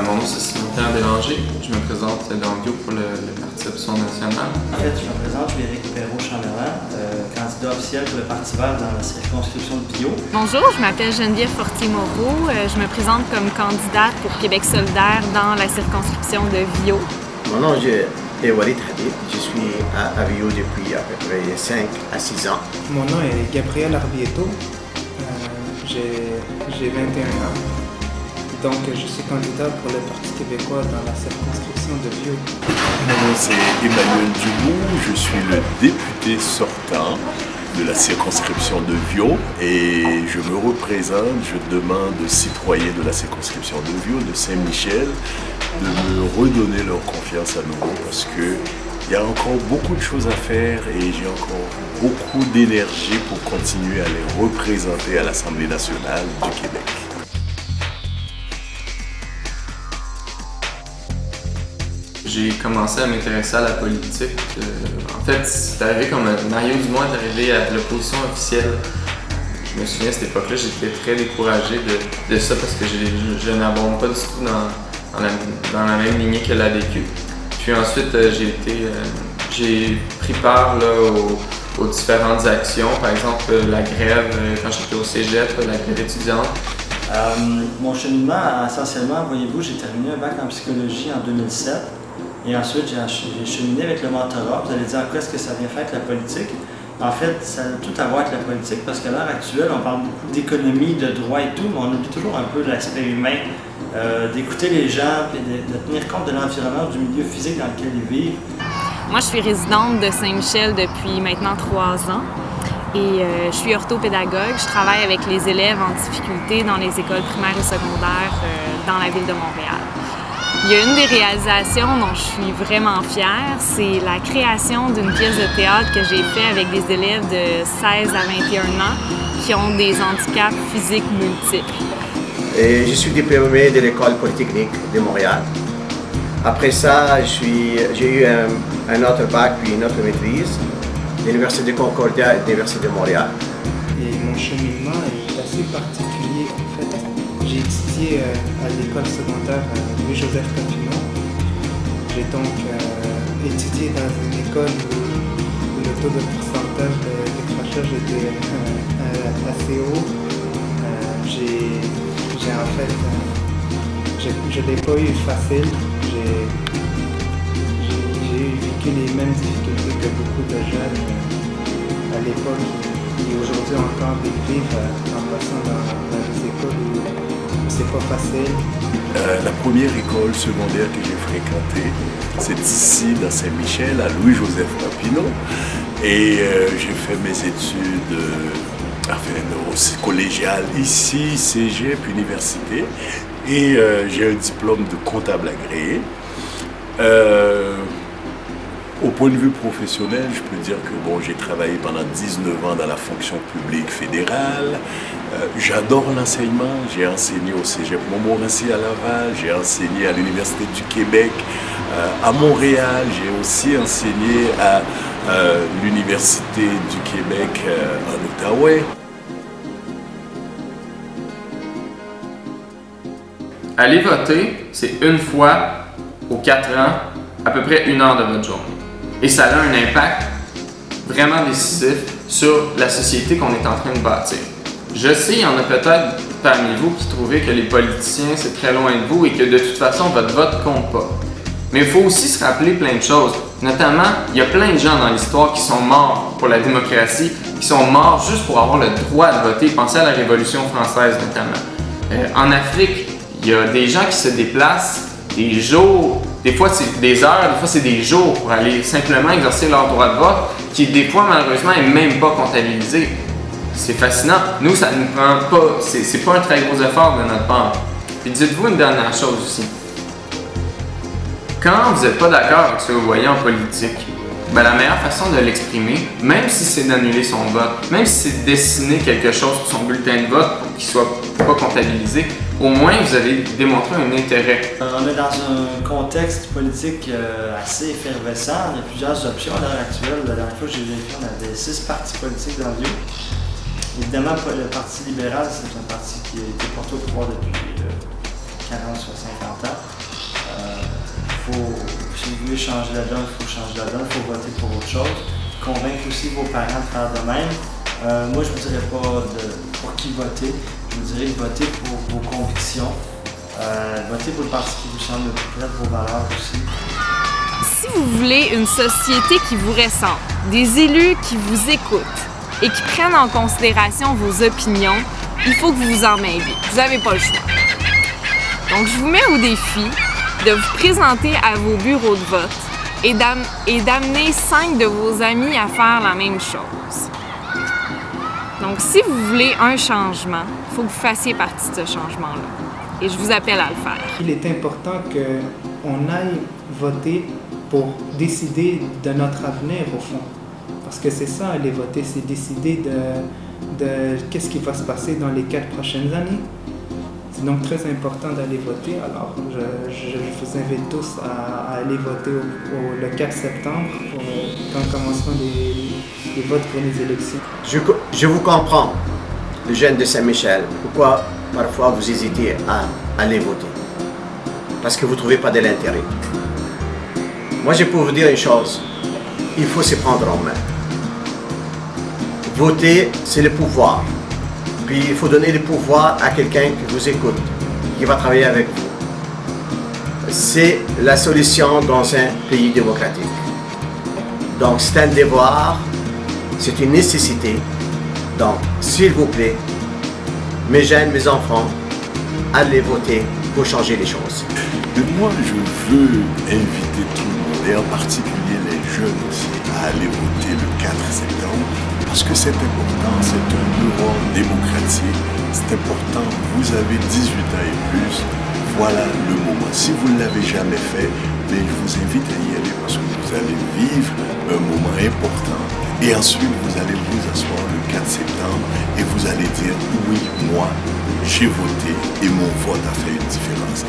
Mon nom c'est Simon Bélanger. Je me présente dans Vio pour le Parti Option Nationale. En fait, je me présente, je suis Éric Perrault-Chamberlain, candidat officiel pour le Parti vert dans la circonscription de Vio. Bonjour, je m'appelle Geneviève Fortier-Moreau. Je me présente comme candidate pour Québec solidaire dans la circonscription de Vio. Mon nom est Walid Habib. Je suis à Vio depuis à peu près 5 à 6 ans. Mon nom est Gabriel Arbieto. J'ai 21 ans. Donc, je suis candidat pour le Parti québécois dans la circonscription de Vio. Mon nom c'est Emmanuel Dumont, je suis le député sortant de la circonscription de Vio et je me représente, je demande aux citoyens de la circonscription de Vio, de Saint-Michel, de me redonner leur confiance à nouveau parce qu'il y a encore beaucoup de choses à faire et j'ai encore beaucoup d'énergie pour continuer à les représenter à l'Assemblée nationale du Québec. J'ai commencé à m'intéresser à la politique. En fait, c'est arrivé comme Mario Dumont est arrivé à l'opposition officielle. Je me souviens à cette époque-là, j'étais très découragé de ça parce que je n'abonde pas du tout dans la même lignée que l'ADQ. Puis ensuite, j'ai pris part là, aux différentes actions, par exemple la grève quand j'étais au cégep, la grève étudiante. Mon cheminement, essentiellement, voyez-vous, j'ai terminé un bac en psychologie en 2007. Et ensuite, j'ai cheminé avec le mentorat. Vous allez dire, à quoi est-ce que ça vient faire avec la politique? En fait, ça a tout à voir avec la politique parce qu'à l'heure actuelle, on parle beaucoup d'économie, de droit et tout, mais on oublie toujours un peu l'aspect humain, d'écouter les gens et de tenir compte de l'environnement, du milieu physique dans lequel ils vivent. Moi, je suis résidente de Saint-Michel depuis maintenant 3 ans. Et je suis orthopédagogue. Je travaille avec les élèves en difficulté dans les écoles primaires et secondaires dans la ville de Montréal. Il y a une des réalisations dont je suis vraiment fière, c'est la création d'une pièce de théâtre que j'ai faite avec des élèves de 16 à 21 ans qui ont des handicaps physiques multiples. Et je suis diplômé de l'École polytechnique de Montréal. Après ça, j'ai eu un autre bac puis une autre maîtrise de l'Université de Concordia et de l'Université de Montréal. Et mon cheminement est assez particulier en fait. J'ai étudié à l'école secondaire Louis-Joseph Papineau. J'ai donc étudié dans une école où le taux de pourcentage de décrochage était assez haut. En fait, je ne l'ai pas eu facile. J'ai vécu les mêmes difficultés que beaucoup de jeunes à l'époque et aujourd'hui encore les vivent en passant dans les écoles où c'est pas facile. La première école secondaire que j'ai fréquentée, c'est ici dans Saint-Michel, à Louis-Joseph Papineau. Et j'ai fait mes études collégiales ici, cégep, université. Et j'ai un diplôme de comptable agréé. Au point de vue professionnel, je peux dire que bon, j'ai travaillé pendant 19 ans dans la fonction publique fédérale. J'adore l'enseignement. J'ai enseigné au cégep Montmorency à Laval. J'ai enseigné à l'Université du Québec à Montréal. J'ai aussi enseigné à l'Université du Québec en Outaouais. Aller voter, c'est une fois aux 4 ans, à peu près 1 heure de votre journée. Et ça a un impact vraiment décisif sur la société qu'on est en train de bâtir. Je sais, il y en a peut-être parmi vous qui trouvaient que les politiciens, c'est très loin de vous et que de toute façon, votre vote compte pas. Mais il faut aussi se rappeler plein de choses. Notamment, il y a plein de gens dans l'histoire qui sont morts pour la démocratie, qui sont morts juste pour avoir le droit de voter. Pensez à la Révolution française notamment. En Afrique, il y a des gens qui se déplacent des jours, des fois c'est des heures, des fois c'est des jours pour aller simplement exercer leur droit de vote, qui des fois malheureusement n'est même pas comptabilisé. C'est fascinant. Nous, ça ne nous prend pas, c'est pas un très gros effort de notre part. Puis dites-vous une dernière chose aussi. Quand vous n'êtes pas d'accord avec ce que vous voyez en politique, ben la meilleure façon de l'exprimer, même si c'est d'annuler son vote, même si c'est de dessiner quelque chose sur son bulletin de vote pour qu'il ne soit pas comptabilisé, au moins vous avez démontré un intérêt. On est dans un contexte politique assez effervescent. Il y a plusieurs options à l'heure actuelle. La dernière fois que j'ai vérifié, on avait 6 partis politiques dans Vio. Évidemment, le Parti libéral, c'est un parti qui a été porté au pouvoir depuis 40, soit 50 ans. Si vous voulez changer la donne, il faut changer la donne, il faut voter pour autre chose. Convaincre aussi vos parents de faire de même. Moi, je ne vous dirais pas pour qui voter, je vous dirais de voter pour vos convictions, voter pour le parti qui vous semble le plus près de vos valeurs aussi. Si vous voulez une société qui vous ressemble, des élus qui vous écoutent et qui prennent en considération vos opinions, il faut que vous vous en mêliez. Vous n'avez pas le choix. Donc, je vous mets au défi de vous présenter à vos bureaux de vote et d'amener 5 de vos amis à faire la même chose. Donc, si vous voulez un changement, il faut que vous fassiez partie de ce changement-là. Et je vous appelle à le faire. Il est important qu'on aille voter pour décider de notre avenir, au fond. Parce que c'est ça, aller voter, c'est décider de qu'est-ce qui va se passer dans les 4 prochaines années. C'est donc très important d'aller voter. Alors, je vous invite tous à aller voter le 4 septembre, quand commenceront les votes pour les élections. Je vous comprends, les jeunes de Saint-Michel, pourquoi parfois vous hésitez à aller voter. Parce que vous ne trouvez pas de l'intérêt. Moi, je peux vous dire une chose, il faut se prendre en main. Voter, c'est le pouvoir. Puis il faut donner le pouvoir à quelqu'un qui vous écoute, qui va travailler avec vous. C'est la solution dans un pays démocratique. Donc c'est un devoir, c'est une nécessité. Donc s'il vous plaît, mes jeunes, mes enfants, allez voter pour changer les choses. Mais moi, je veux inviter tout le monde, et en particulier les jeunes aussi, à aller voter le 4 septembre. Parce que c'est important, c'est un devoir démocratique, c'est important, vous avez 18 ans et plus, voilà le moment. Si vous ne l'avez jamais fait, je vous invite à y aller parce que vous allez vivre un moment important et ensuite vous allez vous asseoir le 4 septembre et vous allez dire oui, moi, j'ai voté et mon vote a fait une différence.